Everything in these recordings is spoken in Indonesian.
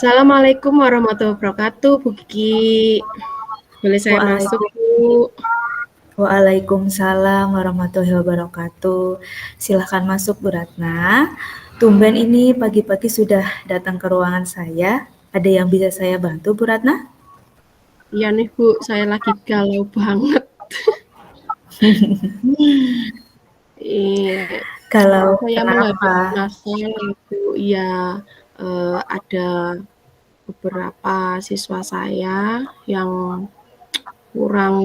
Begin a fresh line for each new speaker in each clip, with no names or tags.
Assalamualaikum warahmatullahi wabarakatuh, Bu Kiki. Boleh saya masuk,
Waalaikum
Bu?
Waalaikumsalam warahmatullahi wabarakatuh. Silahkan masuk, Bu Ratna. Tumben ini pagi-pagi sudah datang ke ruangan saya. Ada yang bisa saya bantu, Bu Ratna?
Iya nih, Bu, saya lagi galau banget. Iya,
Kalau
saya
kenapa?
menghadapi masalah, Bu. Iya, ada beberapa siswa saya yang kurang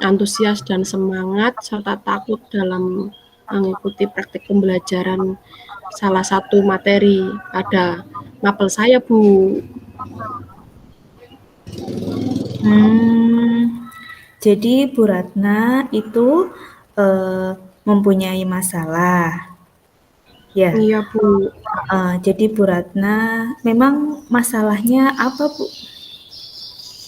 antusias dan semangat serta takut dalam mengikuti praktik pembelajaran salah satu materi pada mapel saya, Bu.
Jadi Bu Ratna itu mempunyai masalah. Ya,
Iya, Bu.
jadi Bu Ratna, memang masalahnya apa, Bu?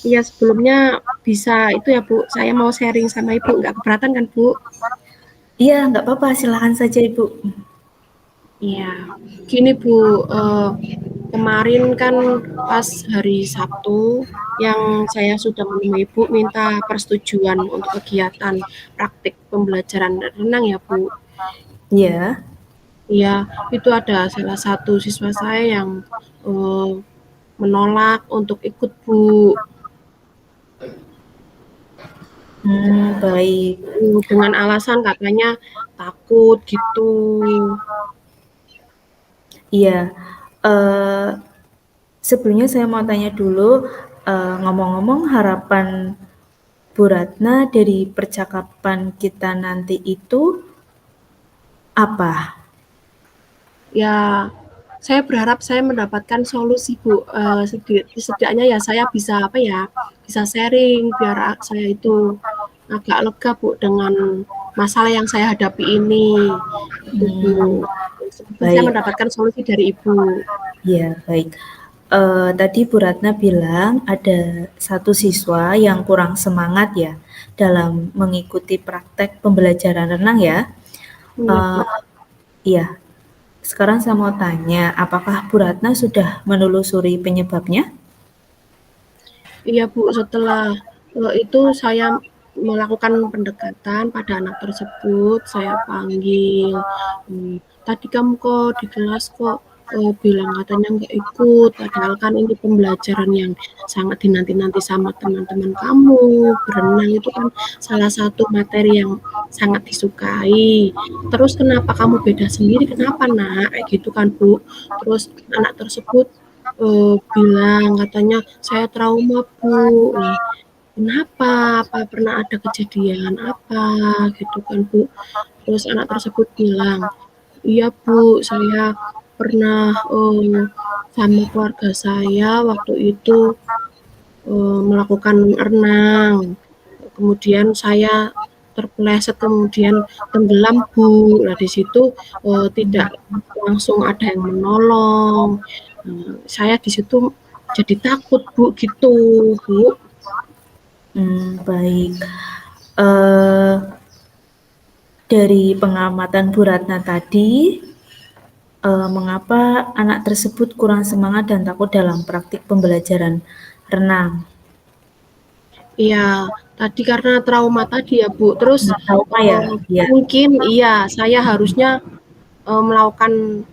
Iya, sebelumnya bisa itu ya, Bu, saya mau sharing sama Ibu, nggak keberatan kan, Bu?
Iya, nggak apa-apa, silakan saja Ibu.
Iya, gini Bu, kemarin kan pas hari Sabtu yang saya sudah menemui Ibu minta persetujuan untuk kegiatan praktik pembelajaran renang ya Bu.
Iya.
Iya, itu ada salah satu siswa saya yang menolak untuk ikut Bu.
Baik.
Dengan alasan katanya takut gitu.
Iya, sebelumnya saya mau tanya dulu, ngomong-ngomong harapan Bu Ratna dari percakapan kita nanti itu apa?
Ya, saya berharap saya mendapatkan solusi Bu, setidaknya ya saya bisa bisa sharing biar saya itu agak lega Bu dengan masalah yang saya hadapi ini, itu Bu. Semoga saya
Baik,
mendapatkan solusi dari Ibu.
ya baik. Tadi Bu Ratna bilang ada satu siswa yang kurang semangat ya dalam mengikuti praktek pembelajaran renang ya.
Iya Bu.
Eee, iya, sekarang saya mau tanya, apakah Bu Ratna sudah menelusuri penyebabnya?
Iya Bu, setelah itu saya melakukan pendekatan pada anak tersebut, saya panggil, tadi kamu kok di kelas kok bilang katanya nggak ikut, padahal kan ini pembelajaran yang sangat dinanti-nanti sama teman-teman kamu, berenang itu kan salah satu materi yang sangat disukai. Terus kenapa kamu beda sendiri, kenapa nak? Kayak gitu kan Bu. Terus anak tersebut bilang katanya, "Saya trauma, Bu." Lah, kenapa? Apa pernah ada kejadian apa? Gitu kan, Bu. Terus anak tersebut bilang, "Iya, Bu, saya pernah, sama keluarga saya waktu itu, melakukan renang. Kemudian saya terpeleset, kemudian tenggelam, Bu. Nah, di situ, tidak langsung ada yang menolong. Saya di situ jadi takut Bu, gitu Bu.
Baik. Eee, dari pengamatan Bu Ratna tadi, mengapa anak tersebut kurang semangat dan takut dalam praktik pembelajaran renang?
Iya, tadi karena trauma tadi ya Bu, terus
Karena trauma ya? Iya.
mungkin iya saya harusnya melakukan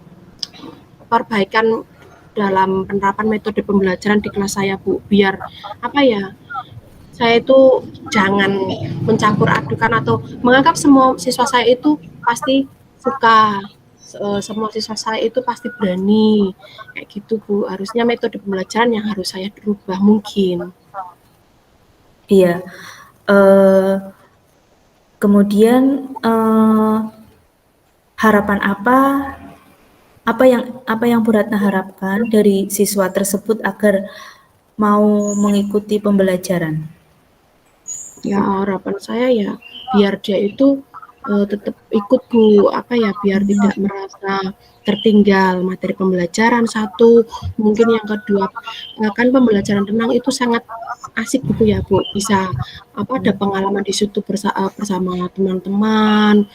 perbaikan dalam penerapan metode pembelajaran di kelas saya Bu, biar apa ya, saya itu jangan mencampur adukan atau menganggap semua siswa saya itu pasti suka, semua siswa saya itu pasti berani, kayak gitu Bu. Harusnya metode pembelajaran yang harus saya rubah mungkin.
Iya. Eee, kemudian, harapan apa yang Bu Ratna harapkan dari siswa tersebut agar mau mengikuti pembelajaran?
Ya harapan saya ya biar dia itu tetap ikut Bu, apa ya, biar tidak merasa tertinggal materi pembelajaran satu, mungkin yang kedua kan pembelajaran renang itu sangat asik gitu ya Bu, bisa apa ada pengalaman di situ bersama teman-teman,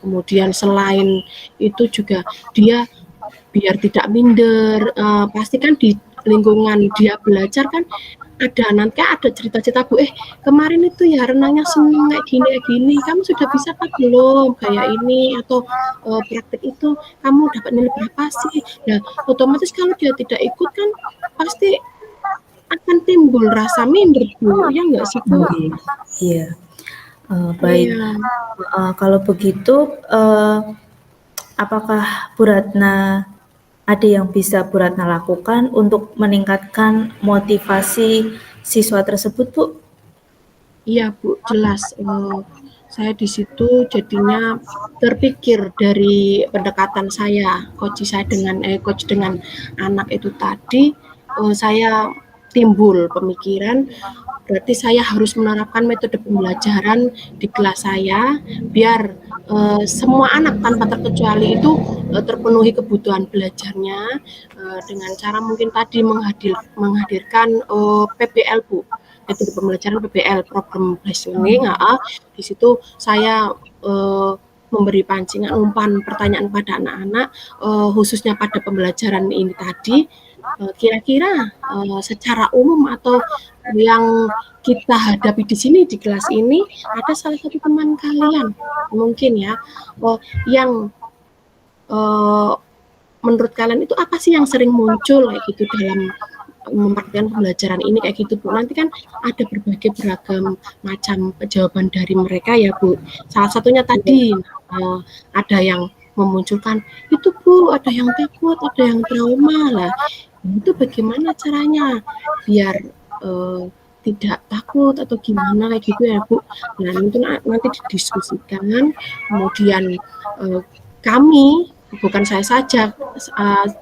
kemudian selain itu juga dia biar tidak minder. Pasti kan di lingkungan dia belajar kan ada cerita-cerita Bu, kemarin itu ya renangnya seneng kayak gini, kamu sudah bisa kah belum kayak ini, atau praktek itu kamu dapat nilai berapa sih. Nah, otomatis kalau dia tidak ikut kan pasti akan timbul rasa minder Bu, ya nggak sih Bu?
Iya. Baik.
Iya.
Kalau begitu, apakah Bu Ratna ada yang bisa Bu Ratna lakukan untuk meningkatkan motivasi siswa tersebut, Bu?
Iya Bu, jelas. Saya di situ jadinya terpikir dari pendekatan saya, coach dengan anak itu tadi, saya timbul pemikiran, berarti saya harus menerapkan metode pembelajaran di kelas saya biar semua anak tanpa terkecuali itu terpenuhi kebutuhan belajarnya dengan cara mungkin tadi menghadirkan PBL Bu, metode pembelajaran PBL, problem based learning. Di situ saya memberi pancingan umpan pertanyaan pada anak-anak khususnya pada pembelajaran ini tadi, kira-kira secara umum atau yang kita hadapi di sini di kelas ini ada salah satu teman kalian mungkin ya yang menurut kalian itu apa sih yang sering muncul kayak gitu dalam mempraktikkan pembelajaran ini kayak gitu Bu. Nanti kan ada beragam macam jawaban dari mereka ya Bu. Salah satunya tadi ada yang memunculkan itu Bu, ada yang takut, ada yang trauma lah. Itu bagaimana caranya biar tidak takut atau gimana kayak gitu ya Bu. Nah itu nanti didiskusikan, kemudian kami, bukan saya saja,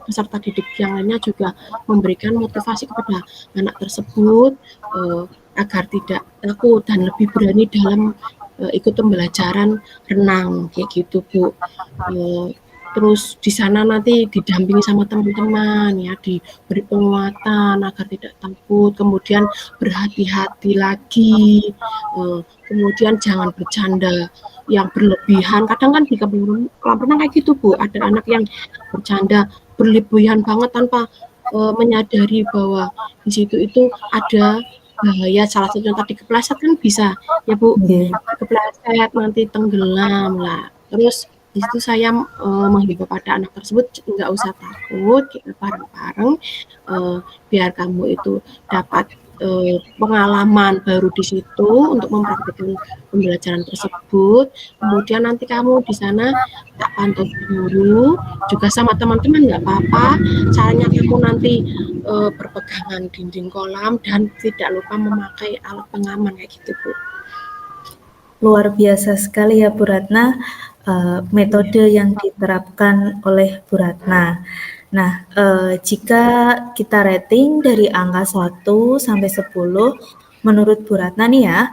peserta didik yang lainnya juga memberikan motivasi kepada anak tersebut agar tidak takut dan lebih berani dalam ikut pembelajaran renang kayak gitu Bu. Terus di sana nanti didampingi sama teman-teman ya, diberi penguatan agar tidak takut, kemudian berhati-hati lagi, kemudian jangan bercanda yang berlebihan. Kadang kan di kolam renang kayak gitu Bu, ada anak yang bercanda berlebihan banget tanpa menyadari bahwa di situ itu ada bahaya. Salah satunya tadi kepleset kan bisa ya Bu, kepleset nanti tenggelam lah. Terus di situ saya menghimbau pada anak tersebut nggak usah takut, kita bareng-bareng biar kamu itu dapat pengalaman baru di situ untuk mempraktikkan pembelajaran tersebut. Kemudian nanti kamu di sana tak pantau guru juga sama teman-teman nggak apa-apa. Caranya kamu nanti berpegangan dinding kolam dan tidak lupa memakai alat pengaman kayak gitu Bu.
Luar biasa sekali ya Bu Ratna metode yang diterapkan oleh Bu Ratna. Nah, jika kita rating dari angka 1 sampai 10, menurut Bu Ratna nih ya,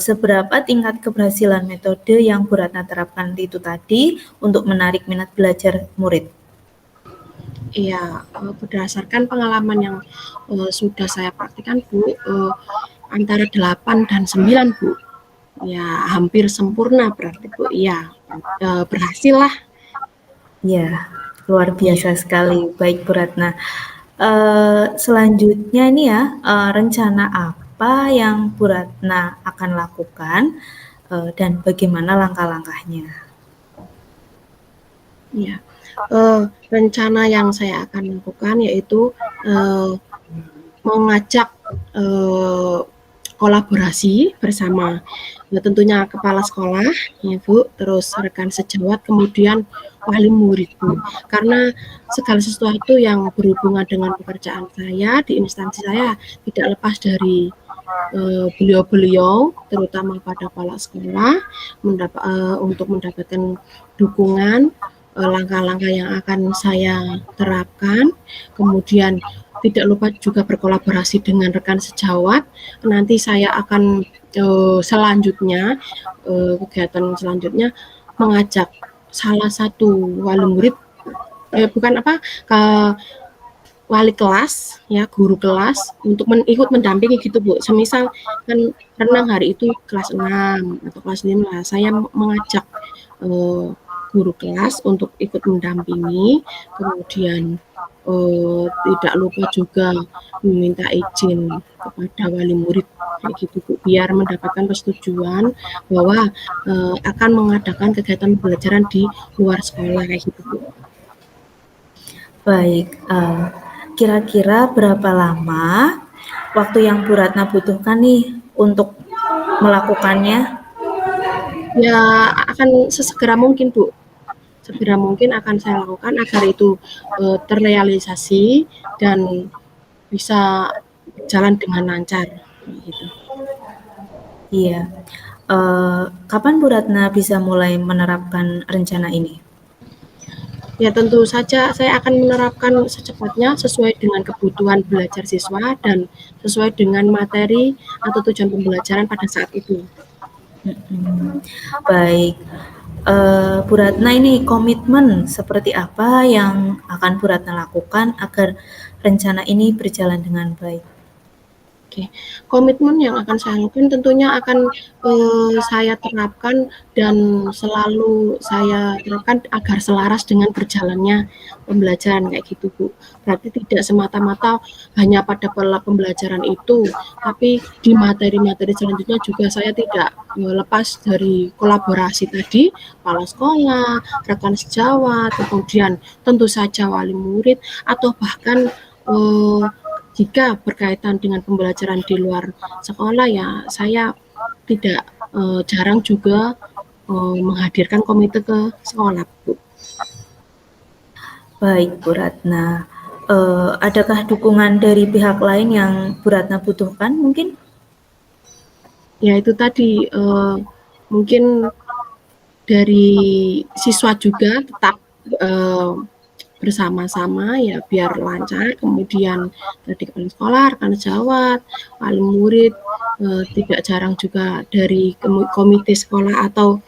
seberapa tingkat keberhasilan metode yang Bu Ratna terapkan itu tadi untuk menarik minat belajar murid?
Iya, berdasarkan pengalaman yang sudah saya praktikkan Bu, antara 8 dan 9 Bu. Ya, hampir sempurna berarti Bu. Iya, berhasil lah.
Ya, luar biasa sekali. Baik Bu Ratna. Selanjutnya nih ya, rencana apa yang Bu Ratna akan lakukan dan bagaimana langkah-langkahnya?
Ya, rencana yang saya akan lakukan yaitu mengajak kolaborasi bersama tentunya kepala sekolah ya Bu, terus rekan sejawat, kemudian wali murid Bu. Karena segala sesuatu yang berhubungan dengan pekerjaan saya di instansi saya tidak lepas dari beliau-beliau, terutama pada kepala sekolah, untuk mendapatkan dukungan langkah-langkah yang akan saya terapkan. Kemudian tidak lupa juga berkolaborasi dengan rekan sejawat. Nanti saya akan selanjutnya kegiatan selanjutnya mengajak salah satu wali murid ke wali kelas ya, guru kelas untuk ikut mendampingi gitu Bu. Semisal kan renang hari itu kelas 6 atau kelas 5, saya mengajak guru kelas untuk ikut mendampingi, kemudian tidak lupa juga meminta izin kepada wali murid kayak gitu Bu, biar mendapatkan persetujuan bahwa akan mengadakan kegiatan pembelajaran di luar sekolah kayak gitu Bu.
Baik, kira-kira berapa lama waktu yang Bu Ratna butuhkan nih untuk melakukannya?
Ya akan sesegera mungkin Bu, segera mungkin akan saya lakukan agar itu terrealisasi dan bisa berjalan dengan lancar gitu.
Iya. Kapan Bu Ratna bisa mulai menerapkan rencana ini?
Ya tentu saja saya akan menerapkan secepatnya sesuai dengan kebutuhan belajar siswa dan sesuai dengan materi atau tujuan pembelajaran pada saat itu.
Baik, Bu Ratna ini komitmen seperti apa yang akan Bu Ratna lakukan agar rencana ini berjalan dengan baik?
Oke, komitmen yang akan saya lakukan tentunya akan saya terapkan dan selalu saya terapkan agar selaras dengan berjalannya pembelajaran kayak gitu Bu. Berarti tidak semata-mata hanya pada pola pembelajaran itu, tapi di materi-materi selanjutnya juga saya tidak lepas dari kolaborasi tadi, kepala sekolah, rekan sejawat, kemudian tentu saja wali murid, atau bahkan jika berkaitan dengan pembelajaran di luar sekolah ya saya tidak jarang juga menghadirkan komite ke sekolah Bu.
Baik, Bu Ratna. Adakah dukungan dari pihak lain yang Bu Ratna butuhkan mungkin?
Ya itu tadi mungkin dari siswa juga tetap bersama-sama ya biar lancar, kemudian tadi kepala sekolah, rekan sejawat, wali murid, tidak jarang juga dari komite sekolah atau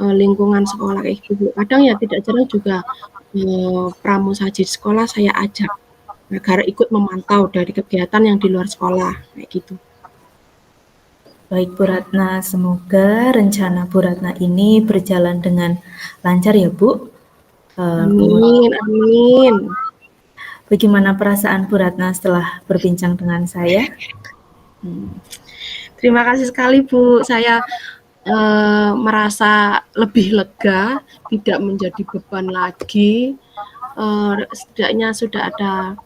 lingkungan sekolah kayak gitu. Kadang ya tidak jarang juga pramusaji sekolah saya ajak agar ikut memantau dari kegiatan yang di luar sekolah kayak gitu.
Baik, Bu Ratna. Semoga rencana Bu Ratna ini berjalan dengan lancar ya, Bu.
Amin, amin.
Bagaimana perasaan Bu Ratna setelah berbincang dengan saya?
Terima kasih sekali Bu. Saya merasa lebih lega, tidak menjadi beban lagi. Setidaknya sudah ada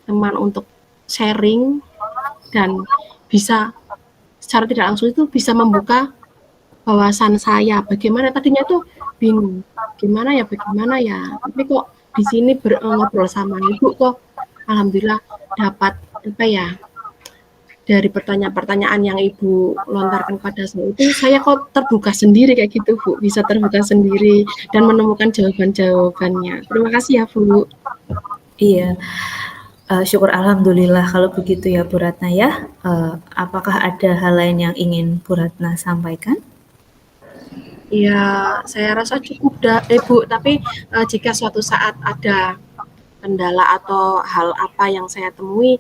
teman untuk sharing dan bisa secara tidak langsung itu bisa membuka wawasan saya. Bagaimana tadinya tuh bingung, gimana ya. Tapi kok di sini ngobrol sama ibu kok, alhamdulillah dapat apa ya dari pertanyaan-pertanyaan yang ibu lontarkan pada saya itu saya kok terbuka sendiri kayak gitu Bu, bisa terbuka sendiri dan menemukan jawaban-jawabannya. Terima kasih ya Bu.
Iya, syukur alhamdulillah kalau begitu ya Bu Ratna ya. Apakah ada hal lain yang ingin Bu Ratna sampaikan?
Ya, saya rasa cukup Bu, tapi jika suatu saat ada kendala atau hal apa yang saya temui,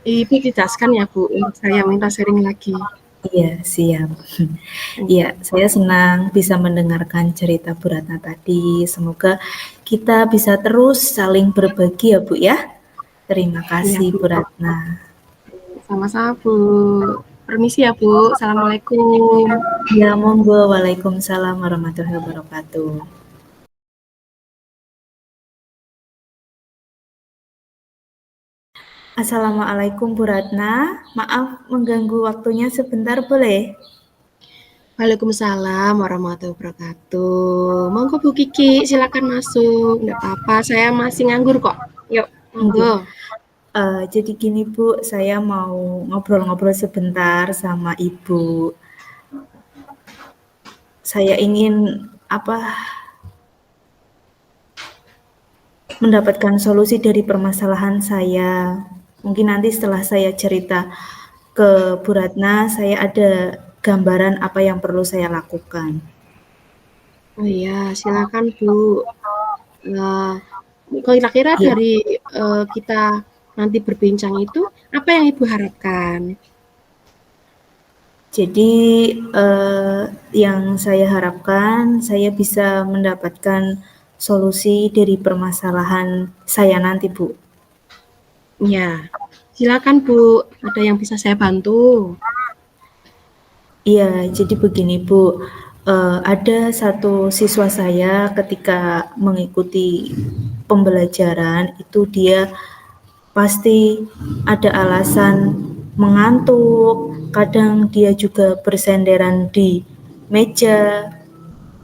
Ibu jelaskan ya Bu, untuk saya minta sharing lagi.
Iya, siap. Iya, saya senang bisa mendengarkan cerita Bu Ratna tadi. Semoga kita bisa terus saling berbagi ya Bu ya. Terima
Iya
kasih
Bu,
Bu Ratna.
sama-sama Bu. Permisi ya Bu, Assalamualaikum.
Ya, monggo. Waalaikumsalam warahmatullahi wabarakatuh. Assalamualaikum Bu Ratna. Maaf mengganggu waktunya sebentar boleh?
Waalaikumsalam warahmatullahi wabarakatuh. Monggo Bu Kiki, silakan masuk. Nggak apa-apa, saya masih nganggur kok. Yuk,
Nggih.
monggo.
Jadi gini Bu, saya mau ngobrol-ngobrol sebentar sama Ibu. Saya ingin mendapatkan solusi dari permasalahan saya. Mungkin nanti setelah saya cerita ke Bu Ratna, saya ada gambaran apa yang perlu saya lakukan.
Oh iya, silakan Bu. Uh, Kira-kira
Iya,
dari kita nanti berbincang itu, apa yang Ibu harapkan?
Jadi yang saya harapkan saya bisa mendapatkan solusi dari permasalahan saya nanti, Bu.
Ya, silakan Bu, ada yang bisa saya bantu?
Iya, jadi begini Bu, ada satu siswa saya ketika mengikuti pembelajaran itu dia pasti ada alasan mengantuk, kadang dia juga bersenderan di meja,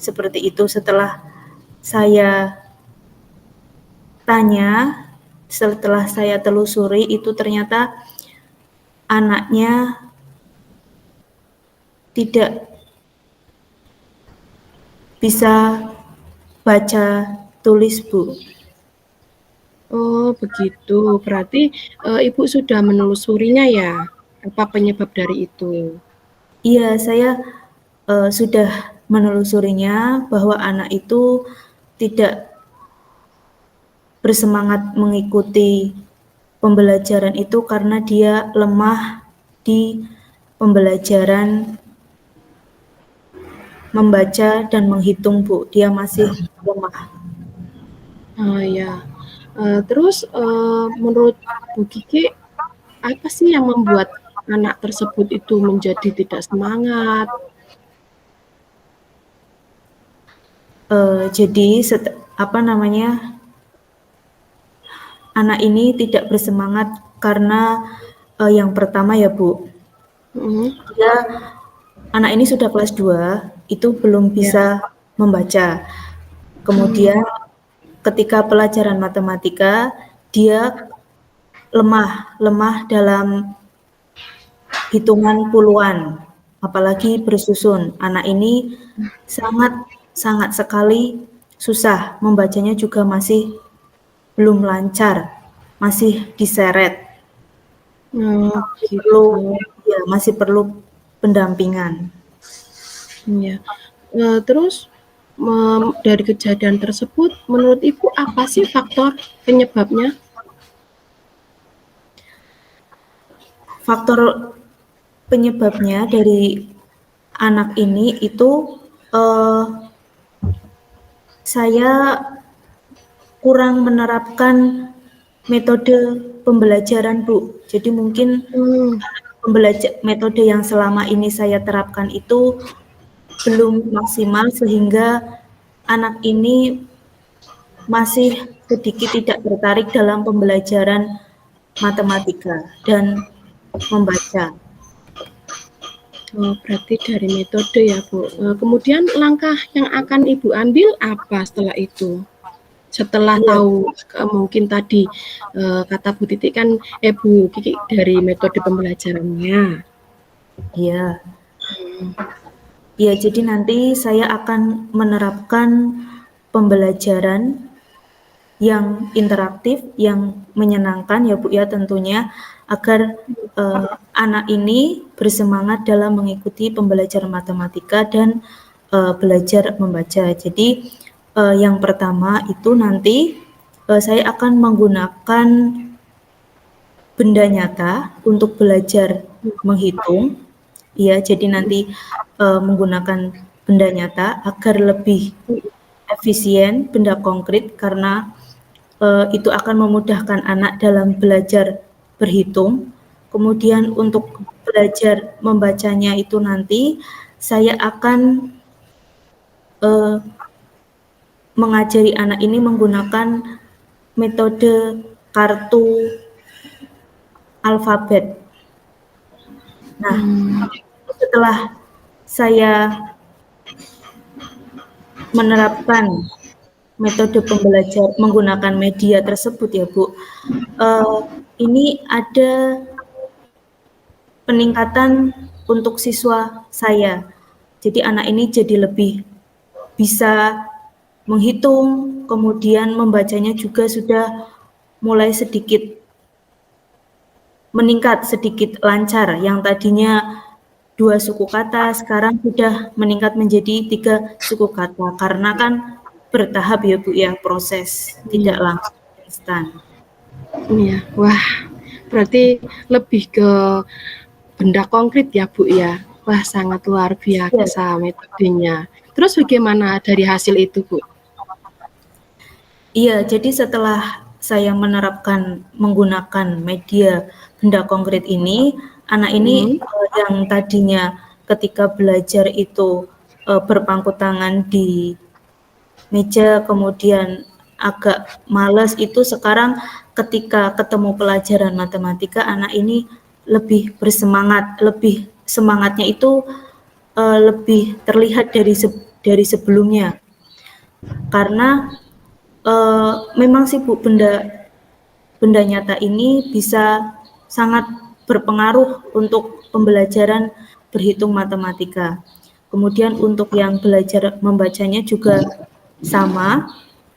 seperti itu. Setelah saya tanya, setelah saya telusuri itu ternyata anaknya tidak bisa baca tulis, Bu.
Oh, begitu. Berarti Ibu sudah menelusurinya ya, apa penyebab dari itu?
Iya, saya sudah menelusurinya bahwa anak itu tidak bersemangat mengikuti pembelajaran itu karena dia lemah di pembelajaran membaca dan menghitung, Bu. Dia masih lemah.
Oh ya. Terus menurut Bu Kiki, apa sih yang membuat anak tersebut itu menjadi tidak semangat?
Jadi apa namanya, anak ini tidak bersemangat karena yang pertama ya Bu,
Mhm,
dia anak ini sudah kelas 2 itu belum
ya.
bisa membaca.
Hmm,
Kemudian ketika pelajaran matematika dia lemah dalam hitungan puluhan, apalagi bersusun. Anak ini sangat sangat sekali susah, membacanya juga masih belum lancar, masih diseret.
oh,
Masih perlu
gitu.
ya, masih perlu pendampingan.
Ya. Terus dari kejadian tersebut, menurut Ibu apa sih faktor penyebabnya?
Faktor penyebabnya dari anak ini itu eh, saya kurang menerapkan metode pembelajaran, Bu. Jadi mungkin
Hmm,
metode yang selama ini saya terapkan itu belum maksimal sehingga anak ini masih sedikit tidak tertarik dalam pembelajaran matematika dan membaca.
oh, berarti dari metode ya, Bu. Kemudian langkah yang akan Ibu ambil apa setelah itu? Setelah
Iya,
tahu mungkin tadi kata Bu Titi kan, Bu Kiki dari metode pembelajarannya.
iya. Ya, jadi nanti saya akan menerapkan pembelajaran yang interaktif, yang menyenangkan ya Bu ya tentunya, agar anak ini bersemangat dalam mengikuti pembelajaran matematika dan belajar membaca. Jadi yang pertama itu nanti saya akan menggunakan benda nyata untuk belajar menghitung. Ya, jadi nanti menggunakan benda nyata agar lebih efisien, benda konkret karena itu akan memudahkan anak dalam belajar berhitung. Kemudian untuk belajar membacanya itu nanti saya akan mengajari anak ini menggunakan metode kartu alfabet. Nah,
Hmm,
setelah saya menerapkan metode pembelajaran menggunakan media tersebut ya Bu, ini ada peningkatan untuk siswa saya. Jadi anak ini jadi lebih bisa menghitung, kemudian membacanya juga sudah mulai sedikit meningkat, sedikit lancar. Yang tadinya 2 suku kata, sekarang sudah meningkat menjadi 3 suku kata. Karena kan bertahap ya Bu ya, proses tidak
iya,
langsung instan.
iya. Wah, berarti lebih ke benda konkret ya Bu ya. Wah, sangat luar
Ya,
biasa metodenya. Terus bagaimana dari hasil itu, Bu?
iya, jadi setelah saya menerapkan menggunakan media benda konkret ini, anak ini,
Mhm.
yang tadinya ketika belajar itu, berpangku tangan di meja, kemudian agak males, itu sekarang ketika ketemu pelajaran matematika, anak ini lebih bersemangat, lebih semangatnya itu, lebih terlihat dari sebelumnya. Karena, memang sih Bu, benda benda nyata ini bisa sangat berpengaruh untuk pembelajaran berhitung matematika. Kemudian untuk yang belajar membacanya juga sama.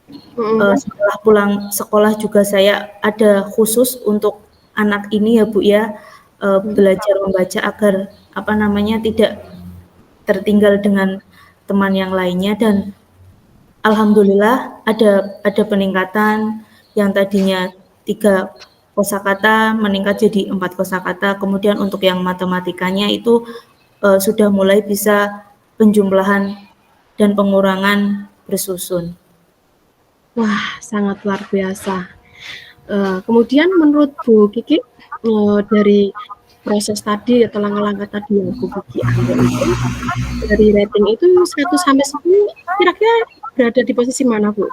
Mhm.
Setelah pulang sekolah juga saya ada khusus untuk anak ini ya Bu ya,
Mhm.
belajar membaca agar apa namanya, tidak tertinggal dengan teman yang lainnya, dan alhamdulillah ada peningkatan yang tadinya 3 kosakata meningkat jadi 4 kosakata, kemudian untuk yang matematikanya itu, sudah mulai bisa penjumlahan dan pengurangan bersusun.
Wah, sangat luar biasa. Kemudian menurut Bu Kiki, dari proses tadi atau langkah-langkah tadi yang Bu Kiki ambil itu, dari rating itu 1 sampai 10 kira-kira berada di posisi mana, Bu?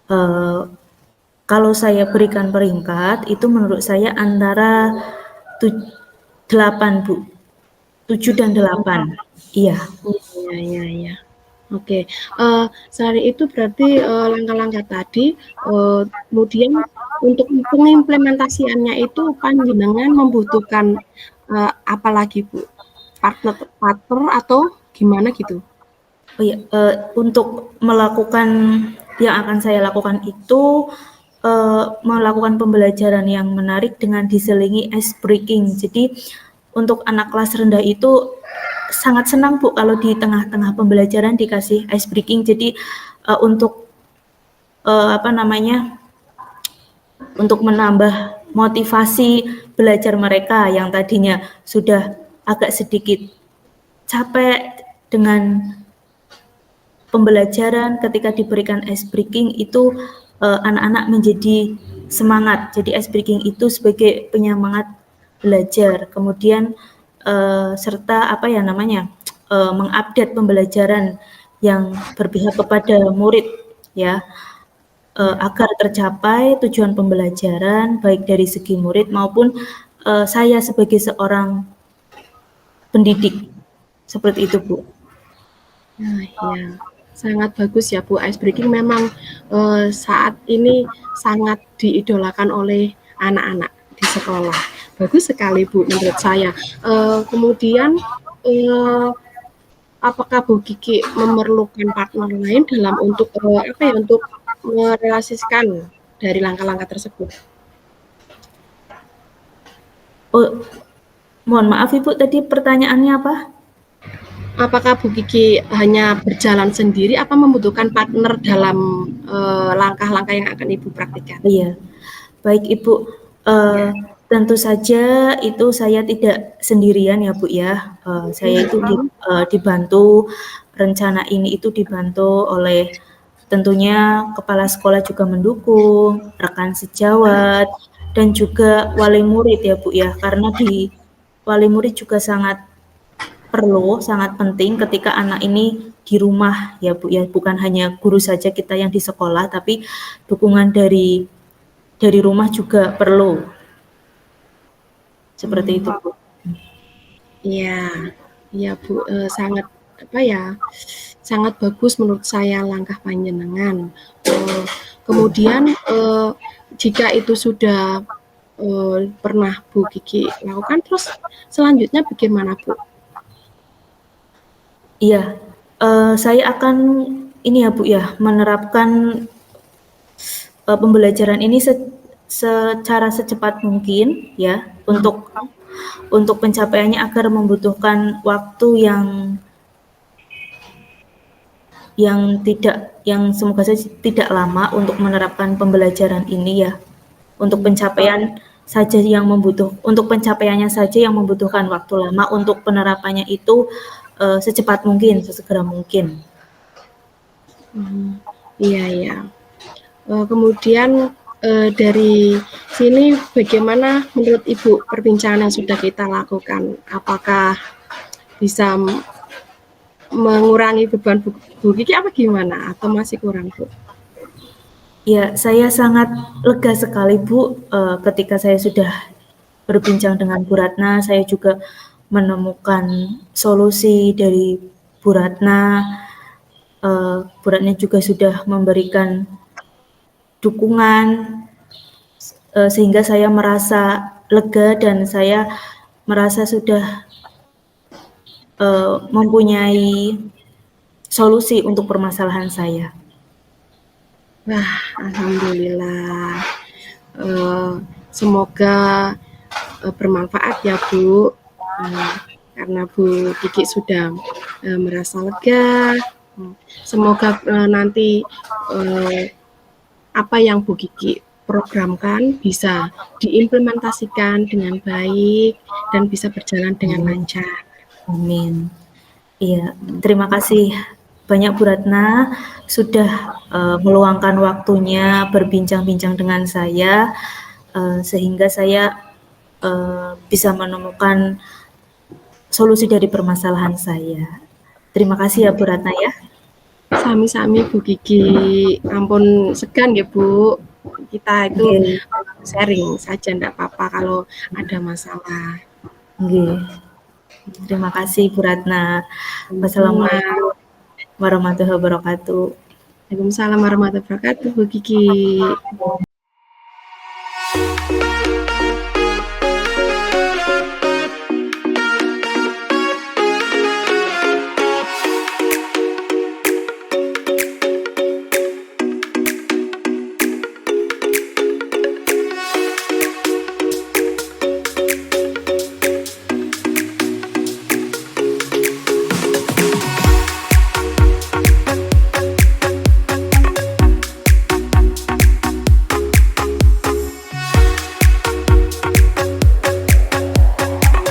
Eee, Kalau saya berikan peringkat, itu menurut saya antara 8 Bu, 7 dan 8. Iya.
Oh, iya iya iya. Oke, selain itu berarti, langkah-langkah tadi, kemudian untuk pengimplementasiannya itu panjenengan membutuhkan, apa lagi, Bu? Partner partner atau gimana gitu?
Oh iya, untuk melakukan yang akan saya lakukan itu, melakukan pembelajaran yang menarik dengan diselingi ice breaking. Jadi, untuk anak kelas rendah itu sangat senang Bu kalau di tengah-tengah pembelajaran dikasih ice breaking. Jadi, untuk, apa namanya, untuk menambah motivasi belajar mereka yang tadinya sudah agak sedikit capek dengan pembelajaran, ketika diberikan ice breaking itu, anak-anak menjadi semangat. Jadi ice breaking itu sebagai penyemangat belajar. Kemudian, serta apa ya namanya, mengupdate pembelajaran yang berpihak kepada murid ya, agar tercapai tujuan pembelajaran baik dari segi murid maupun, saya sebagai seorang pendidik. Seperti itu, Bu.
Nah, iya, sangat bagus ya, Bu. Ice breaking memang, saat ini sangat diidolakan oleh anak-anak di sekolah. Bagus sekali, Bu, menurut saya. Kemudian, eee, apakah Bu Kiki memerlukan partner lain dalam untuk, apa ya, untuk merealisasikan dari langkah-langkah tersebut?
Oh, mohon maaf Ibu, tadi pertanyaannya apa?
Apakah Bu Kiki hanya berjalan sendiri apa membutuhkan partner dalam, langkah-langkah yang akan Ibu praktikkan?
Iya, baik Ibu,
Ya.
tentu saja itu saya tidak sendirian ya Bu ya, saya itu
Mhm.
dibantu, rencana ini itu dibantu oleh tentunya kepala sekolah juga mendukung, rekan sejawat, dan juga wali murid ya Bu ya, karena di wali murid juga sangat perlu, sangat penting ketika anak ini di rumah ya Bu ya, bukan hanya guru saja kita yang di sekolah, tapi dukungan dari rumah juga perlu, seperti itu,
Mmm,
Bu.
iya iya, Bu, sangat apa ya, sangat bagus menurut saya langkah panjenengan. Eee, kemudian, jika itu sudah, pernah Bu Kiki lakukan, terus selanjutnya bagaimana, Bu?
Iya, saya akan ini ya, Bu, ya, menerapkan, pembelajaran ini secara secepat mungkin ya, untuk pencapaiannya agar membutuhkan waktu yang semoga saja tidak lama untuk menerapkan pembelajaran ini ya, untuk
Mmm.
pencapaian saja yang untuk pencapaiannya saja yang membutuhkan waktu lama, untuk penerapannya itu secepat mungkin, sesegera mungkin.
Iya ya. Kemudian dari sini bagaimana menurut Ibu perbincangan yang sudah kita lakukan? Apakah bisa mengurangi beban Bu Kiki apa gimana? Atau masih kurang, Bu?
Ya, saya sangat lega sekali Bu, ketika saya sudah berbincang dengan Bu Ratna, saya juga menemukan solusi dari Bu Ratna. Bu Ratna juga sudah memberikan dukungan, sehingga saya merasa lega dan saya merasa sudah mempunyai solusi untuk permasalahan saya.
Wah, alhamdulillah. Semoga bermanfaat ya Bu. Karena Bu Kiki sudah merasa lega. Semoga nanti apa yang Bu Kiki programkan bisa diimplementasikan dengan baik dan bisa berjalan dengan lancar.
Amin. Iya, terima kasih banyak Bu Ratna sudah meluangkan waktunya berbincang-bincang dengan saya, sehingga saya bisa menemukan solusi dari permasalahan saya. Terima kasih ya Bu Ratna ya.
Sami-sami Bu Kiki, ampun segan ya Bu. Kita itu sharing saja, enggak apa-apa kalau ada masalah.
Terima kasih Bu Ratna. Wassalamualaikum warahmatullahi wabarakatuh.
Waalaikumsalam warahmatullahi wabarakatuh Bu Kiki.